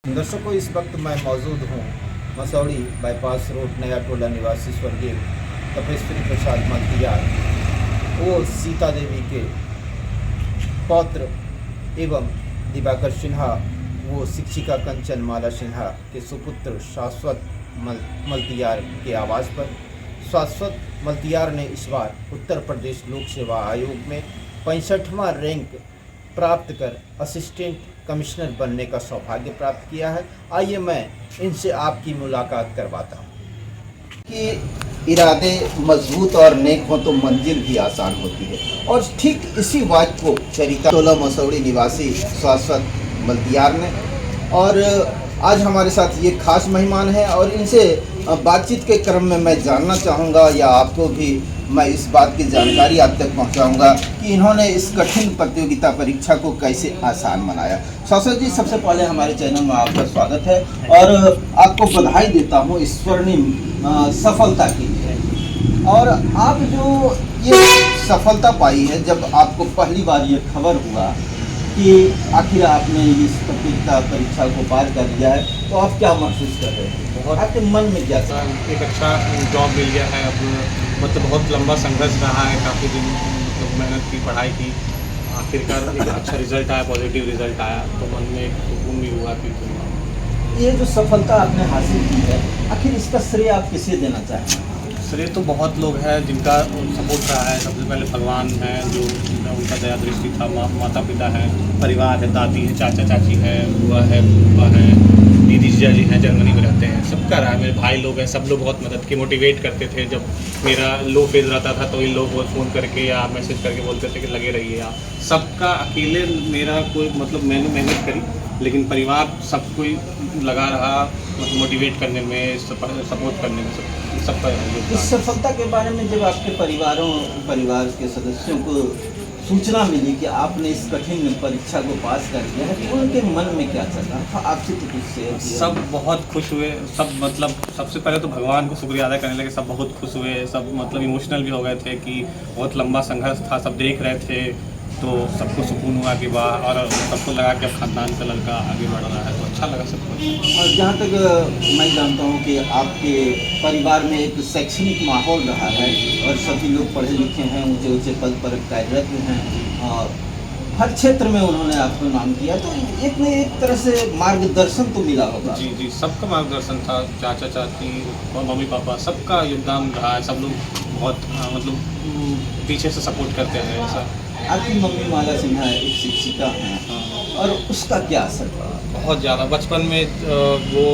दर्शकों, इस वक्त मैं मौजूद हूँ मसौड़ी बाईपास रोड नया टोला निवासी स्वर्गीय तपेश्वरी प्रसाद मल्तियार वो सीता देवी के पौत्र एवं दिवाकर सिन्हा वो शिक्षिका कंचन माला सिन्हा के सुपुत्र शाश्वत मल्तियार के आवास पर शाश्वत मल्तियार ने इस बार उत्तर प्रदेश लोक सेवा आयोग में 65वां रैंक प्राप्त कर असिस्टेंट कमिश्नर बनने का सौभाग्य प्राप्त किया है। आइए मैं इनसे आपकी मुलाकात करवाता हूँ कि इरादे मजबूत और नेक हो तो मंजिल भी आसान होती है, और ठीक इसी बात को चरिता टोला मसौड़ी निवासी शाश्वत मल्तियार ने, और आज हमारे साथ ये खास मेहमान हैं और इनसे बातचीत के क्रम में मैं जानना चाहूँगा या आपको भी मैं इस बात की जानकारी आप तक पहुँचाऊँगा कि इन्होंने इस कठिन प्रतियोगिता परीक्षा को कैसे आसान बनाया। शाश्वत जी, सबसे पहले हमारे चैनल में आपका स्वागत है और आपको बधाई देता हूँ इस स्वर्णिम सफलता के लिए। और आप जो ये सफलता पाई है, जब आपको पहली बार ये खबर हुआ कि आखिर आपने इस प्रतियोगिता परीक्षा को पार कर लिया है, तो आप क्या महसूस कर रहे हैं? बहुत आपके मन में क्या था? एक अच्छा जॉब मिल गया है। अब मतलब बहुत लंबा संघर्ष रहा है, काफ़ी दिन मतलब मेहनत की, पढ़ाई की, आखिरकार एक अच्छा रिजल्ट आया, पॉजिटिव रिजल्ट आया, तो मन में एक सुकून भी हुआ कि ये जो सफलता आपने हासिल की है, आखिर इसका श्रेय आप किसे देना चाहेंगे? श्रेय तो बहुत लोग हैं जिनका सपोर्ट रहा है। सबसे पहले भगवान हैं, जो उनका दया दृष्टि था, माता पिता हैं, परिवार है, दादी है, चाचा चाची है, बुआ है, फूफा है, दीदी जीजा जी हैं, जर्मनी में रहते हैं, सबका रहा है। मेरे भाई लोग हैं, सब लोग बहुत मदद की, मोटिवेट करते थे। जब मेरा लो फेज रहता था तो इन लोग बहुत फ़ोन करके या मैसेज करके बोलते थे कि लगे रहिए आप। सबका अकेले मेरा कोई मतलब मैंने मेहनत करी, लेकिन परिवार सब कोई लगा रहा मोटिवेट करने में, सपोर्ट करने में, सबका इस सफलता के बारे में जब आपके परिवार के सदस्यों को सूचना मिली कि आपने इस कठिन परीक्षा को पास कर लिया है, तो उनके मन में क्या चल रहा था? आपसे तो कुछ शेयर किया। सब बहुत खुश हुए। सब मतलब सबसे पहले तो भगवान को शुक्रिया अदा करने लगे। सब बहुत खुश हुए, सब मतलब इमोशनल भी हो गए थे कि बहुत लंबा संघर्ष था, सब देख रहे थे, तो सबको सुकून हुआ कि वाह, और सबको लगा कि अब खानदान का लड़का आगे बढ़ रहा है, तो अच्छा लगा सबको। और जहाँ तक मैं जानता हूँ कि आपके परिवार में एक शैक्षणिक माहौल रहा है और सभी लोग पढ़े लिखे हैं, ऊंचे ऊंचे पद पर कार्यरत हैं और हर क्षेत्र में उन्होंने आपको नाम किया, तो एक न एक तरह से मार्गदर्शन तो मिला होगा। जी जी, सबका मार्गदर्शन था, चाचा चाची और मम्मी पापा, सबका योगदान रहा है। सब लोग बहुत मतलब पीछे से सपोर्ट करते हैं ऐसा। आपकी मम्मी माला सिन्हा एक शिक्षिका हैं और उसका क्या असर पड़ा? बहुत ज़्यादा। बचपन में वो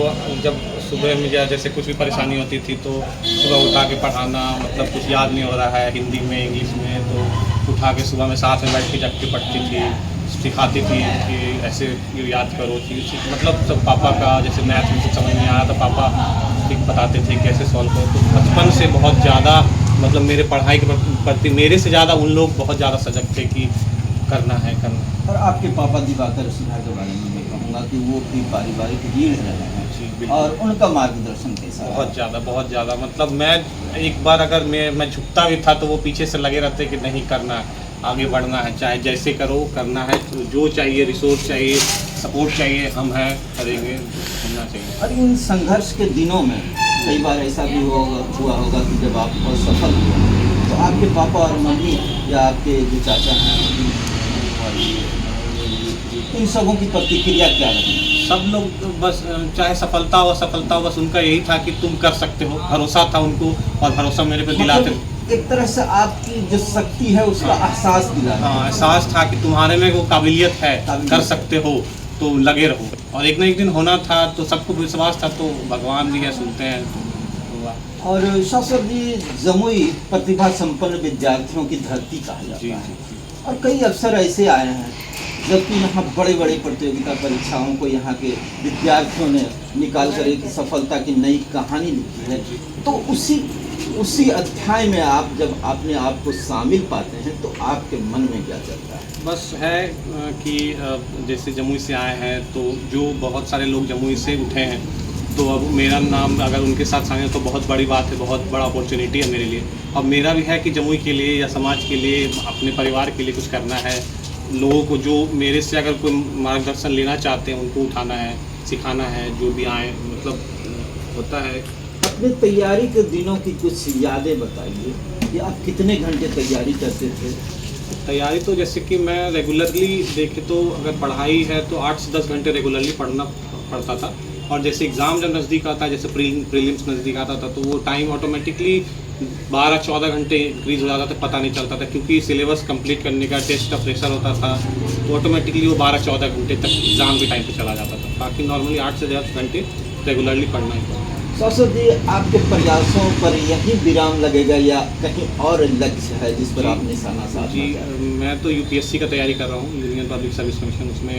जब सुबह में जैसे कुछ भी परेशानी होती थी तो सुबह उठा के पढ़ाना, मतलब कुछ याद नहीं हो रहा है हिंदी में इंग्लिश में, तो उठा के सुबह में साथ में बैठ के जग के पढ़ती थी, सिखाती थी कि ऐसे याद करो चीज़। मतलब सब पापा का जैसे मैथ में कुछ समझ नहीं आया तो पापा ठीक बताते थे कैसे सॉल्व करो। तो बचपन से बहुत ज़्यादा मतलब मेरे पढ़ाई के प्रति मेरे से ज़्यादा उन लोग बहुत ज़्यादा सजग थे कि करना है करना। और आपके पापा दिवाकर सिन्हा के बारे में मैं कहूँगा कि वो भी पारिवारिक रीढ़ रहे हैं जी, और उनका मार्गदर्शन कैसा? बहुत ज़्यादा मतलब मैं एक बार अगर मैं झुकता भी था तो वो पीछे से लगे रहते कि नहीं करना है, आगे बढ़ना है, चाहे जैसे करो करना है, तो जो चाहिए रिसोर्स चाहिए, सपोर्ट चाहिए, हम हैं, करेंगे, करना चाहिए। और इन संघर्ष के दिनों में कई बार ऐसा भी हुआ होगा कि जब आप असफल हुए तो आपके पापा और मम्मी या आपके जो चाचा हैं इन सबों की प्रतिक्रिया क्या रही? सब लोग बस चाहे सफलता हो असफलता हो, बस उनका यही था कि तुम कर सकते हो, भरोसा था उनको और भरोसा मेरे पे दिलाते। एक तरह से आपकी जो शक्ति है उसका एहसास दिलाना। हाँ, एहसास था कि तुम्हारे में वो काबिलियत है, कर सकते हो, तो लगे रहो। और एक न एक दिन होना था, तो सबको विश्वास था, तो भगवान भी है, सुनते हैं, तो हुआ। और शाश्वत जी, जमुई प्रतिभा संपन्न विद्यार्थियों की धरती कहा जाता है। जी। और कई अवसर ऐसे आए हैं जबकि यहाँ बड़े बड़े प्रतियोगिता परीक्षाओं को यहाँ के विद्यार्थियों ने निकाल कर एक सफलता की नई कहानी लिखी है, तो उसी अध्याय में आप जब अपने आप को शामिल पाते हैं तो आपके मन में क्या चलता है? बस है कि जैसे जमुई से आए हैं, तो जो बहुत सारे लोग जमुई से उठे हैं, तो अब मेरा नाम अगर उनके साथ शामिल तो बहुत बड़ी बात है, बहुत बड़ा अपॉर्चुनिटी है मेरे लिए। अब मेरा भी है कि जमुई के लिए या समाज के लिए, अपने परिवार के लिए कुछ करना है। लोगों को जो मेरे से अगर कोई मार्गदर्शन लेना चाहते हैं उनको उठाना है, सिखाना है, जो भी आए, मतलब होता है। अपने तैयारी के दिनों की कुछ यादें बताइए कि आप कितने घंटे तैयारी करते थे? तैयारी तो जैसे कि मैं रेगुलरली देखे तो अगर पढ़ाई है तो 8 से 10 घंटे रेगुलरली पढ़ना पड़ता था, और जैसे एग्ज़ाम जब नज़दीक आता है, जैसे प्रीलिम्स नज़दीक आता था, तो वो टाइम ऑटोमेटिकली 12-14 घंटे इंक्रीज़ हो जाता था, पता नहीं चलता था, क्योंकि सिलेबस कंप्लीट करने का टेस्ट का प्रेशर होता था, तो ऑटोमेटिकली वो 12-14 घंटे तक एग्ज़ाम के टाइम पे चला जाता था। बाकी नॉर्मली 8 से 10 घंटे रेगुलरली पढ़ना ही पड़ता। सौसर जी, आपके प्रयासों पर यही विराम लगेगा या कहीं और लक्ष्य है जिस पर आप निशाना साधना जी, चाहते हैं? मैं तो यूपीएससी का तैयारी कर रहा हूँ, यूनियन पब्लिक सर्विस कमीशन, उसमें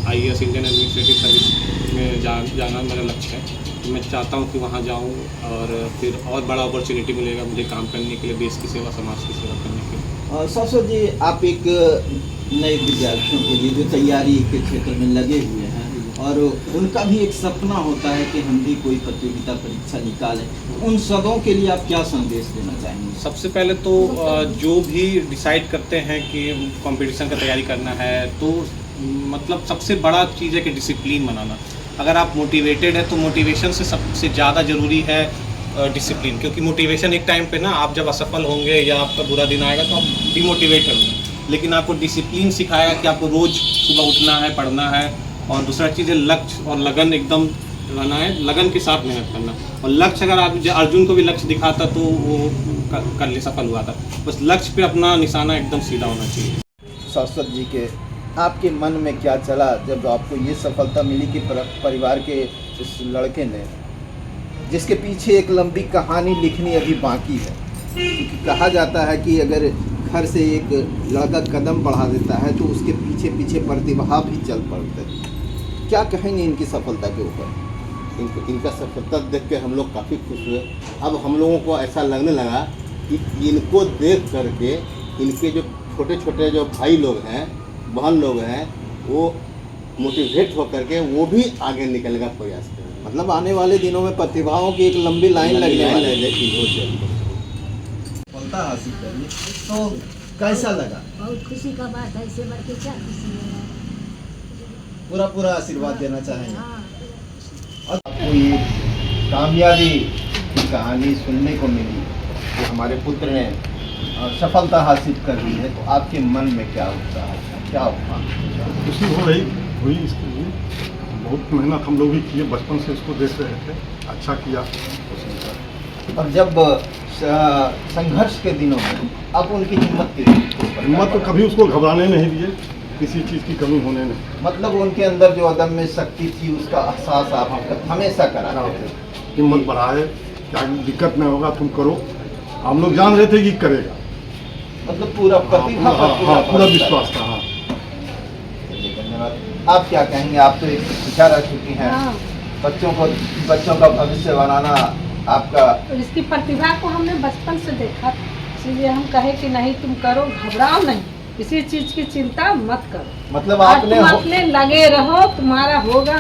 आईएएस इंडियन एडमिनिस्ट्रेटिव सर्विस में जाना मेरा लक्ष्य है। तो मैं चाहता हूँ कि वहाँ जाऊँ और फिर और बड़ा अपॉर्चुनिटी मिलेगा मुझे काम करने के लिए, देश की सेवा, समाज की सेवा करने के लिए। सौसर जी, आप एक नए विद्यार्थियों के लिए जो तैयारी के क्षेत्र में लगे हुए हैं और उनका भी एक सपना होता है कि हम भी कोई प्रतियोगिता परीक्षा निकालें, उन सबों के लिए आप क्या संदेश देना चाहेंगे? सबसे पहले तो जो भी डिसाइड करते हैं कि कंपटीशन का तैयारी करना है, तो मतलब सबसे बड़ा चीज़ है कि डिसिप्लिन बनाना। अगर आप मोटिवेटेड है तो मोटिवेशन से सबसे ज़्यादा ज़रूरी है डिसिप्लिन, क्योंकि मोटिवेशन एक टाइम पे ना, आप जब असफल होंगे या आपका बुरा दिन आएगा तो आप डिमोटिवेट होंगे, लेकिन आपको डिसिप्लिन सिखाएगा कि आपको रोज़ सुबह उठना है, पढ़ना है, और दूसरा चीज़ है लक्ष्य और लगन एकदम रहना है, लगन के साथ मेहनत करना। और लक्ष्य अगर आप अर्जुन को भी लक्ष्य दिखाता तो वो कर ले सफल हुआ था, बस लक्ष्य पे अपना निशाना एकदम सीधा होना चाहिए। सौसत जी के आपके मन में क्या चला जब आपको ये सफलता मिली कि परिवार के इस लड़के ने, जिसके पीछे एक लंबी कहानी लिखनी अभी बाकी है, क्योंकि कहा जाता है कि अगर घर से एक लड़का कदम बढ़ा देता है तो उसके पीछे पीछे प्रतिभा भी चल पड़ते हैं। क्या कहेंगे इनकी सफलता के ऊपर? इनका सफलता देख के हम लोग काफ़ी खुश हुए। अब हम लोगों को ऐसा लगने लगा कि इनको देख करके इनके जो छोटे छोटे जो भाई लोग हैं, बहन लोग हैं, वो मोटिवेट होकर के वो भी आगे निकलने का प्रयास करें। मतलब आने वाले दिनों में प्रतिभाओं की एक लंबी लाइन लगने वाली है। सफलता हासिल करनी तो कैसा लगा? बहुत खुशी का बात है, इससे बढ़ के क्या खुशी है। पूरा आशीर्वाद देना चाहेंगे। हाँ। और आपको ये कामयाबी की कहानी सुनने को मिली कि हमारे पुत्र ने सफलता हासिल कर ली है, तो आपके मन में क्या होता है, क्या होता? खुशी हुई इसके लिए। बहुत मेहनत हम लोग भी किए, बचपन से इसको देख रहे थे, अच्छा किया। और जब संघर्ष के दिनों में अब उनकी हिम्मत तो कभी उसको घबराने नहीं दिए, किसी चीज़ की कमी होने नहीं। मतलब उनके अंदर जो अदम्य शक्ति थी उसका एहसास आप हमेशा कराते थे। हिम्मत बढ़ाए, क्या दिक्कत नहीं होगा, तुम करो। हम लोग जान रहे थे कि करेगा, मतलब पूरा प्रतिभा पर पूरा विश्वास था। हाँ, धन्यवाद। आप क्या कहेंगे? आप तो एक शिक्षा रह चुकी हैं, हाँ। बच्चों का भविष्य बनाना आपका। तो इसकी प्रतिभा को हमने बचपन से देखा, इसलिए हम कहे कि नहीं तुम करो, घबराओ नहीं, किसी चीज की चिंता मत करो। मतलब और आपने तुम अपने लगे रहो, तुम्हारा होगा।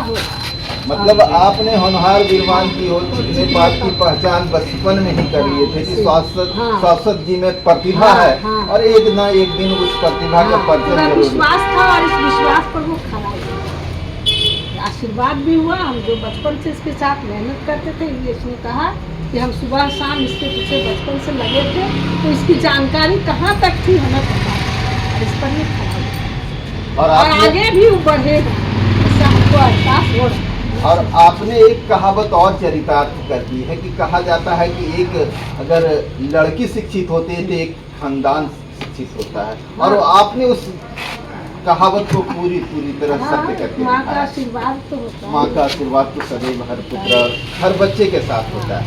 मतलब आपने होनहार विद्वान की ओर अपने बात की पहचान बचपन में ही कर लिए थे कि सौसत जी में प्रतिभा है, और एक ना एक दिन उस प्रतिभा का परिचय पूरा जरूर। विश्वास था और इस विश्वास पर वो खड़ा हुआ। आशीर्वाद भी हुआ। हम जो बचपन से इसके साथ मेहनत करते थे, ये इसने कहा कि हम सुबह शाम इसके पीछे बचपन से लगे थे, तो इसकी जानकारी कहाँ तक थी हमें पता है, और इस पर ये खड़ा हुआ। और आगे भी वो बढ़ेगा, ऐसा हमको एहसास हो रहा है। और आपने एक कहावत और चरितार्थ कर दी है कि कहा जाता है कि एक अगर लड़की शिक्षित होती है तो एक खानदान शिक्षित होता है, और आपने उस कहावत को पूरी तरह सत्य करके माँ का दिखाया। आशीर्वाद तो होता है। माँ का आशीर्वाद तो सदैव हर पुत्र हर बच्चे के साथ होता है।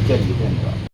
चलिए, धन्यवाद।